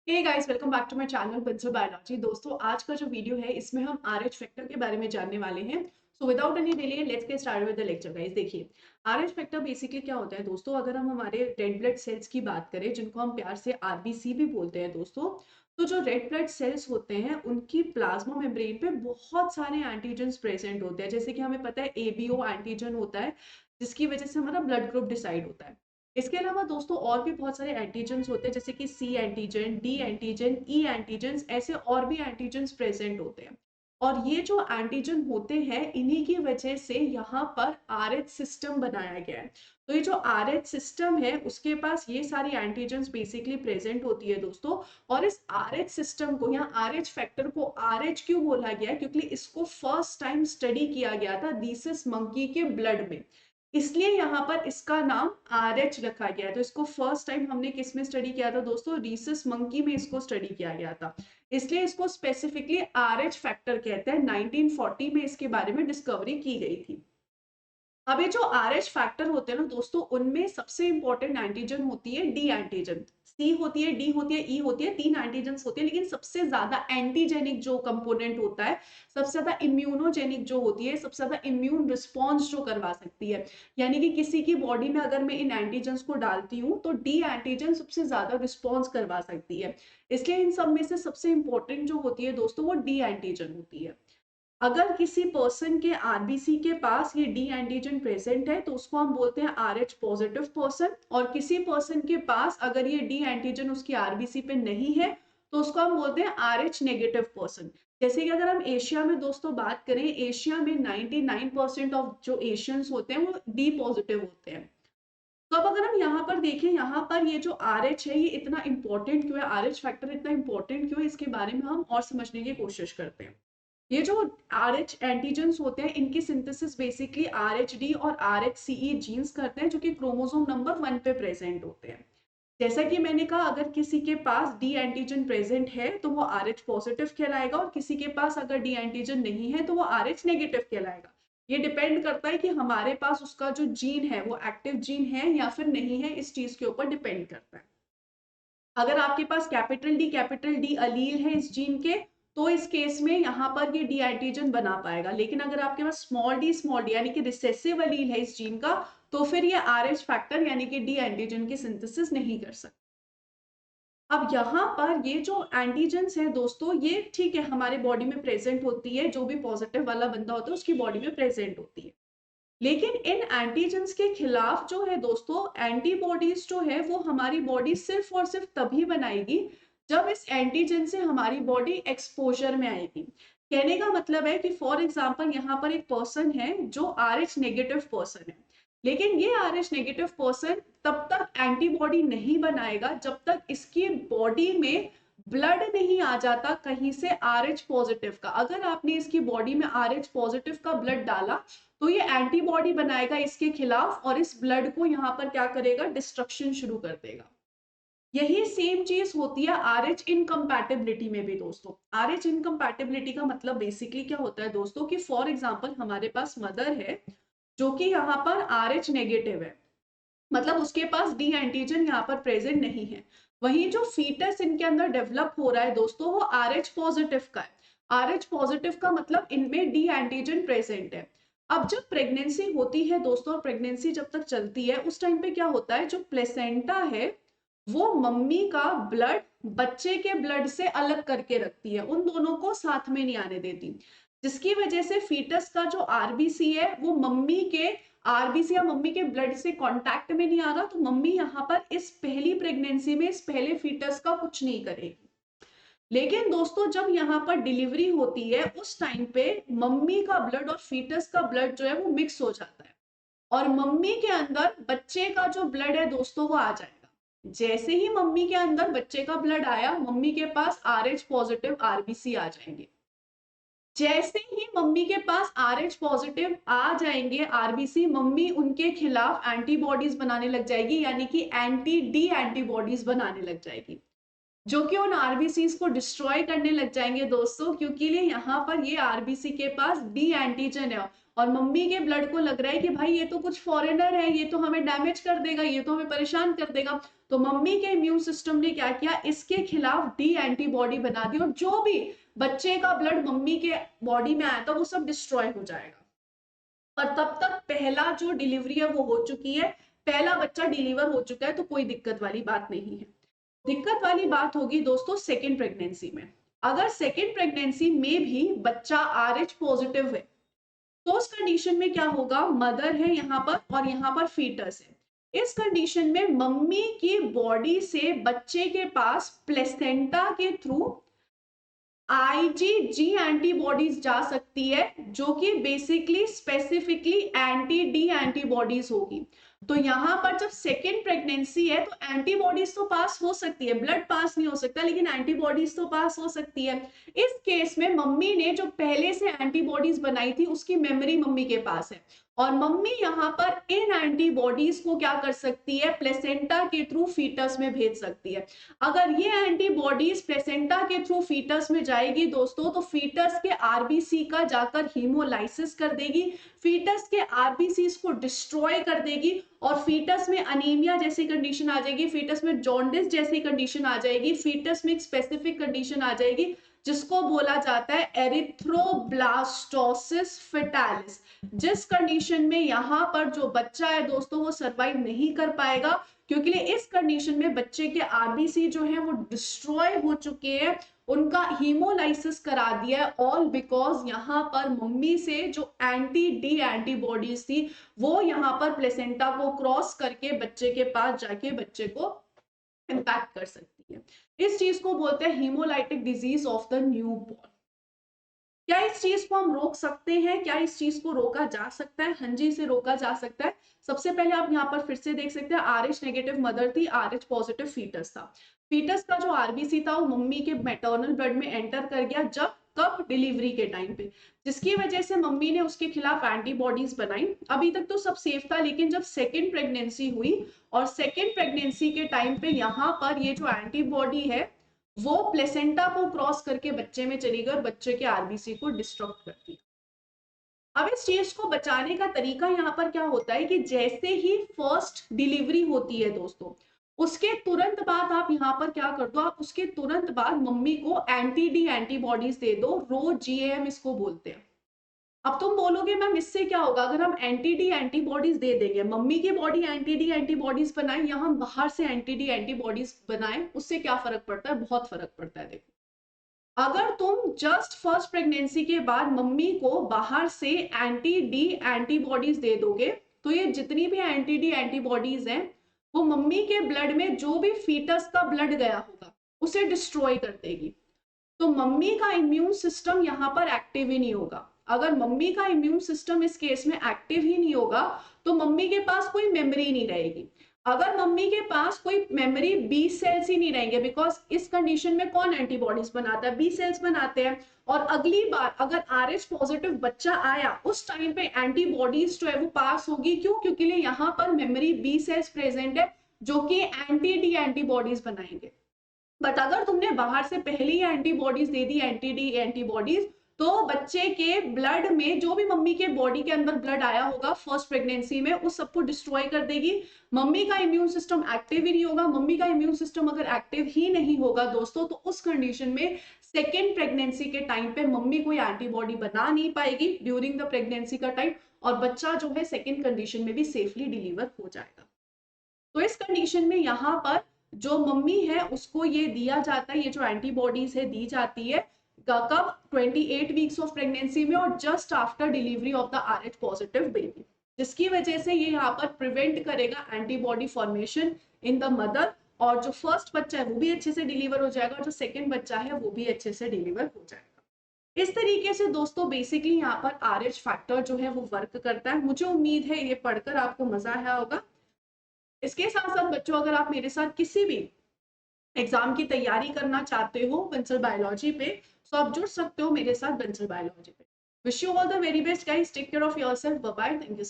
Hey guys, welcome back to my channel principal biology. दोस्तों, आज का जो वीडियो है इसमें हम आरएच फैक्टर के बारे में जानने वाले हैं। So without any delay let's get started with the lecture guys. देखिए, आरएच फैक्टर बेसिकली क्या होता है दोस्तों। अगर हम हमारे रेड ब्लड सेल्स की बात करें, जिनको हम प्यार से आरबीसी भी बोलते हैं दोस्तों, तो जो रेड ब्लड सेल्स होते हैं उनकी प्लाज्मा मेम्ब्रेन पे बहुत सारे एंटीजन्स प्रेजेंट होते हैं। जैसे कि हमें पता है एबीओ एंटीजन होता है, जिसकी वजह से हमारा ब्लड ग्रुप डिसाइड होता है। इसके अलावा दोस्तों और भी बहुत सारे एंटीजन्स होते हैं, जैसे कि C antigen, D antigen, E antigen, ऐसे और भी एंटीजन्स प्रेजेंट होते हैं। और ये जो एंटीजन होते हैं, इन्हीं की वजह से यहाँ पर आरएच सिस्टम बनाया गया है। तो ये जो आरएच सिस्टम है उसके पास ये सारी एंटीजन्स बेसिकली प्रेजेंट होती है दोस्तों। और इस आरएच सिस्टम को, यहाँ आरएच फैक्टर को आरएच क्यों बोला गया है, क्योंकि इसको फर्स्ट टाइम स्टडी किया गया था रीसस मंकी के ब्लड में, इसलिए यहाँ पर इसका नाम आरएच रखा गया है। तो इसको फर्स्ट टाइम हमने किस में स्टडी किया था दोस्तों, रीसस मंकी में इसको स्टडी किया गया था। इसलिए इसको स्पेसिफिकली आरएच फैक्टर कहते हैं। 1940 में इसके बारे में डिस्कवरी की गई थी। अब ये जो आरएच फैक्टर होते हैं ना दोस्तों, उनमें सबसे इंपॉर्टेंट एंटीजन होती है डी एंटीजन। सी होती है, डी होती है, ई होती है, तीन एंटीजन होते हैं। लेकिन सबसे ज्यादा एंटीजेनिक जो कंपोनेंट होता है, सबसे ज्यादा इम्यूनोजेनिक जो होती है, सबसे ज्यादा इम्यून रिस्पॉन्स जो करवा सकती है, यानी कि किसी की बॉडी में अगर मैं इन एंटीजन को डालती हूँ तो डी एंटीजन सबसे ज्यादा रिस्पॉन्स करवा सकती है। इसलिए इन सब में से सबसे इंपॉर्टेंट जो होती है दोस्तों, वो डी एंटीजन होती है। अगर किसी पर्सन के आरबीसी के पास ये डी एंटीजन प्रेजेंट है तो उसको हम बोलते हैं आरएच पॉजिटिव पर्सन। और किसी पर्सन के पास अगर ये डी एंटीजन उसकी आरबीसी पे नहीं है तो उसको हम बोलते हैं आरएच नेगेटिव पर्सन। जैसे कि अगर हम एशिया में दोस्तों बात करें, एशिया में 99% ऑफ जो एशियंस होते हैं वो डी पॉजिटिव होते हैं। तो अब अगर हम यहाँ पर देखें, यहाँ पर ये जो आरएच है ये इतना इंपॉर्टेंट क्यों है, आरएच फैक्टर इतना इंपॉर्टेंट क्यों है, इसके बारे में हम और समझने की कोशिश करते हैं। ये जो आरएच एंटीजन्स होते हैं, इनकी सिंथेसिस बेसिकली आरएचडी और आरएचसीई जीन्स करते हैं, जो कि क्रोमोसोम नंबर 1 पे प्रेजेंट होते हैं। जैसा कि मैंने कहा, अगर किसी के पास डी एंटीजन प्रेजेंट है तो वो आरएच पॉजिटिव कहलाएगा, और किसी के पास अगर डी एंटीजन नहीं है तो वो आरएच नेगेटिव कहलाएगा। ये डिपेंड करता है कि हमारे पास उसका जो जीन है वो एक्टिव जीन है या फिर नहीं है, इस चीज के ऊपर डिपेंड करता है। अगर आपके पास कैपिटल डी अलील है इस जीन के, तो इस केस में यहाँ पर ये डी एंटीजन बना पाएगा। लेकिन अगर आपके पास स्मॉल डी यानी कि रिसेसिव अलील है इस जीन का, तो फिर ये आरएच फैक्टर यानी कि डी एंटीजन की सिंथेसिस नहीं कर सकता। अब यहाँ पर ये जो एंटीजेंस है दोस्तों, ये ठीक है हमारे बॉडी में प्रेजेंट होती है, जो भी पॉजिटिव वाला बंदा होता है उसकी बॉडी में प्रेजेंट होती है। लेकिन इन एंटीजेंस के खिलाफ जो है दोस्तों, एंटीबॉडीज जो है वो हमारी बॉडी सिर्फ और सिर्फ तभी बनाएगी जब इस एंटीजन से हमारी बॉडी एक्सपोजर में आएगी। कहने का मतलब है कि फॉर एग्जांपल यहाँ पर एक पर्सन है जो आरएच नेगेटिव पर्सन है, लेकिन ये आरएच नेगेटिव पर्सन तब तक एंटीबॉडी नहीं बनाएगा जब तक इसकी बॉडी में ब्लड नहीं आ जाता कहीं से आरएच पॉजिटिव का। अगर आपने इसकी बॉडी में आरएच पॉजिटिव का ब्लड डाला तो ये एंटीबॉडी बनाएगा इसके खिलाफ, और इस ब्लड को यहाँ पर क्या करेगा, डिस्ट्रक्शन शुरू कर देगा। यही सेम चीज होती है आरएच इनकम्पैटिबिलिटी में भी दोस्तों। आरएच इनकम्पैटिबिलिटी का मतलब बेसिकली क्या होता है दोस्तों, कि फॉर एग्जांपल हमारे पास मदर है जो कि यहाँ पर आरएच नेगेटिव है, मतलब उसके पास डी एंटीजन यहाँ पर प्रेजेंट नहीं है। वहीं जो फीटस इनके अंदर डेवलप हो रहा है दोस्तों, वो आरएच पॉजिटिव का है। आरएच पॉजिटिव का मतलब इनमें डी एंटीजन प्रेजेंट है। अब जब प्रेगनेंसी होती है दोस्तों, और प्रेगनेंसी जब तक चलती है उस टाइम पे क्या होता है, जो प्लेसेंटा है वो मम्मी का ब्लड बच्चे के ब्लड से अलग करके रखती है, उन दोनों को साथ में नहीं आने देती, जिसकी वजह से फीटस का जो आरबीसी है वो मम्मी के आरबीसी या मम्मी के ब्लड से कांटेक्ट में नहीं आ रहा। तो मम्मी यहाँ पर इस पहली प्रेगनेंसी में इस पहले फीटस का कुछ नहीं करेगी। लेकिन दोस्तों जब यहाँ पर डिलीवरी होती है उस टाइम पे मम्मी का ब्लड और फीटस का ब्लड जो है वो मिक्स हो जाता है, और मम्मी के अंदर बच्चे का जो ब्लड है दोस्तों वो आ जाएगा। जैसे ही मम्मी के अंदर बच्चे का ब्लड आया, मम्मी के पास आरएच पॉजिटिव आरबीसी आ जाएंगे। जैसे ही मम्मी के पास आरएच पॉजिटिव आ जाएंगे आरबीसी, मम्मी उनके खिलाफ एंटीबॉडीज बनाने लग जाएगी, यानी कि एंटी डी एंटीबॉडीज बनाने लग जाएगी। जो कि उन आरबीसीज को डिस्ट्रॉय करने लग जाएंगे दोस्तों, क्योंकि लिए यहाँ पर ये आरबीसी के पास डी एंटीजन है और मम्मी के ब्लड को लग रहा है कि भाई ये तो कुछ फॉरेनर है, ये तो हमें डैमेज कर देगा, ये तो हमें परेशान कर देगा। तो मम्मी के इम्यून सिस्टम ने क्या किया, इसके खिलाफ डी एंटीबॉडी बना दी और जो भी बच्चे का ब्लड मम्मी के बॉडी में आया था वो सब डिस्ट्रॉय हो जाएगा। और तब तक पहला जो डिलीवरी है वो हो चुकी है, पहला बच्चा डिलीवर हो चुका है, तो कोई दिक्कत वाली बात नहीं है। दिक्कत वाली बात होगी दोस्तों सेकेंड प्रेगनेंसी में। अगर सेकेंड प्रेगनेंसी में भी बच्चा RH पॉजिटिव है तो उस कंडीशन में क्या होगा, मदर है यहाँ पर और यहाँ पर फीटस है। इस कंडीशन में मम्मी की बॉडी से बच्चे के पास प्लेसेंटा के थ्रू IgG एंटीबॉडीज जा सकती है, जो कि basically specifically anti D antibodies होगी। तो यहाँ पर जब सेकेंड प्रेगनेंसी है तो एंटीबॉडीज तो पास हो सकती है, ब्लड पास नहीं हो सकता लेकिन एंटीबॉडीज तो पास हो सकती है। इस केस में मम्मी ने जो पहले से एंटीबॉडीज बनाई थी उसकी मेमोरी मम्मी के पास है और मम्मी यहाँ पर इन एंटीबॉडीज को क्या कर सकती है, प्लेसेंटा के थ्रू फीटस में भेज सकती है। अगर ये एंटीबॉडीज प्लेसेंटा के थ्रू फीटस में जाएगी दोस्तों तो फीटस के आरबीसी का जाकर हीमोलाइसिस कर देगी, फीटस के आरबीसीज को डिस्ट्रॉय कर देगी और फीटस में अनीमिया जैसी कंडीशन आ जाएगी, फीटस में जॉन्डिस जैसी कंडीशन आ जाएगी, फीटस में एक स्पेसिफिक कंडीशन आ जाएगी जिसको बोला जाता है एरिथ्रोब्लास्टोसिस फेटालिस। जिस कंडीशन में यहाँ पर जो बच्चा है दोस्तों वो सरवाइव नहीं कर पाएगा, क्योंकि इस कंडीशन में बच्चे के आरबीसी जो है वो डिस्ट्रॉय हो चुके हैं, उनका हीमोलाइसिस करा दिया है, ऑल बिकॉज यहाँ पर मम्मी से जो एंटी डी एंटीबॉडीज थी वो यहाँ पर प्लेसेंटा को क्रॉस करके बच्चे के पास जाके बच्चे को इंपैक्ट कर सकती है। इस चीज को बोलते हैं haemolytic disease of the newborn. क्या इस चीज को हम रोक सकते हैं, क्या इस चीज को रोका जा सकता है? हाँ जी, इसे रोका जा सकता है। सबसे पहले आप यहाँ पर फिर से देख सकते हैं RH नेगेटिव मदर थी, RH पॉजिटिव फीटस था। फीटस का जो आरबीसी था वो मम्मी के मैटरनल ब्लड में एंटर कर गया, जब कब, डिलीवरी के टाइम पे, जिसकी वजह से मम्मी ने उसके खिलाफ एंटीबॉडीज बनाई। अभी तक तो सब सेफ था, लेकिन जब सेकेंड प्रेगनेंसी हुई और सेकेंड प्रेगनेंसी के टाइम पे यहाँ पर ये जो एंटीबॉडी है वो प्लेसेंटा को क्रॉस करके बच्चे में चली गई और बच्चे के आरबीसी को डिस्ट्रक्ट कर दिया। अब इस चीज को बचाने का तरीका यहाँ पर क्या होता है कि जैसे ही फर्स्ट डिलीवरी होती है दोस्तों, उसके तुरंत बाद आप यहाँ पर क्या कर दो, आप उसके तुरंत बाद मम्मी को एंटी डी एंटीबॉडीज दे दो, GAM इसको बोलते हैं। अब तुम बोलोगे मैम इससे क्या होगा, अगर हम एंटी डी एंटीबॉडीज दे देंगे, मम्मी की बॉडी एंटी डी एंटीबॉडीज बनाए या हम बाहर से एंटी डी एंटीबॉडीज बनाए, उससे क्या फर्क पड़ता है? बहुत फर्क पड़ता है। देखो, अगर तुम जस्ट फर्स्ट प्रेगनेंसी के बाद मम्मी को बाहर से एंटी डी एंटीबॉडीज दे दोगे तो ये जितनी भी एंटी डी एंटीबॉडीज हैं वो मम्मी के ब्लड में जो भी फीटस का ब्लड गया होगा उसे डिस्ट्रॉय कर देगी। तो मम्मी का इम्यून सिस्टम यहाँ पर एक्टिव ही नहीं होगा। अगर मम्मी का इम्यून सिस्टम इस केस में एक्टिव ही नहीं होगा तो मम्मी के पास कोई मेमोरी नहीं रहेगी। अगर मम्मी के पास कोई मेमोरी बी सेल्स ही नहीं रहेंगे, बिकॉज इस कंडीशन में कौन एंटीबॉडीज बनाता है? बी सेल्स बनाते हैं। और अगली बार अगर RH पॉजिटिव बच्चा आया उस टाइम पे एंटीबॉडीज जो है वो पास होगी। क्यों? क्योंकि यहाँ पर मेमोरी बी सेल्स प्रेजेंट है जो कि एंटी डी एंटीबॉडीज बनाएंगे। बट अगर तुमने बाहर से पहले ही एंटीबॉडीज दे दी, एंटी डी एंटीबॉडीज, तो बच्चे के ब्लड में जो भी मम्मी के बॉडी के अंदर ब्लड आया होगा फर्स्ट प्रेगनेंसी में उस सबको डिस्ट्रॉय कर देगी। मम्मी का इम्यून सिस्टम एक्टिव ही नहीं होगा। मम्मी का इम्यून सिस्टम अगर एक्टिव ही नहीं होगा दोस्तों तो उस कंडीशन में सेकेंड प्रेगनेंसी के टाइम पे मम्मी कोई एंटीबॉडी बना नहीं पाएगी ड्यूरिंग द प्रेगनेंसी का टाइम, और बच्चा जो है सेकेंड कंडीशन में भी सेफली डिलीवर हो जाएगा। तो इस कंडीशन में यहाँ पर जो मम्मी है उसको ये दिया जाता है, ये जो एंटीबॉडीज है दी जाती है कब? 28 वीक्स ऑफ प्रेगनेंसी में और just after delivery of the RH positive baby, जिसकी वजह से ये यहाँ पर प्रिवेंट करेगा antibody formation in the mother, और जो फर्स्ट बच्चा है वो भी अच्छे से डिलीवर हो जाएगा और जो सेकेंड बच्चा है वो भी अच्छे से डिलीवर हो जाएगा। इस तरीके से दोस्तों बेसिकली यहाँ पर RH फैक्टर जो है वो वर्क करता है। मुझे उम्मीद है ये पढ़कर आपको मजा आया होगा। इसके साथ साथ बच्चों, अगर आप मेरे साथ किसी भी एग्जाम की तैयारी करना चाहते हो बंसल बायोलॉजी पे, तो आप जुड़ सकते हो मेरे साथ बंसल बायोलॉजी पे। Wish you all the very best guys, take care of yourself, bye bye, thank you.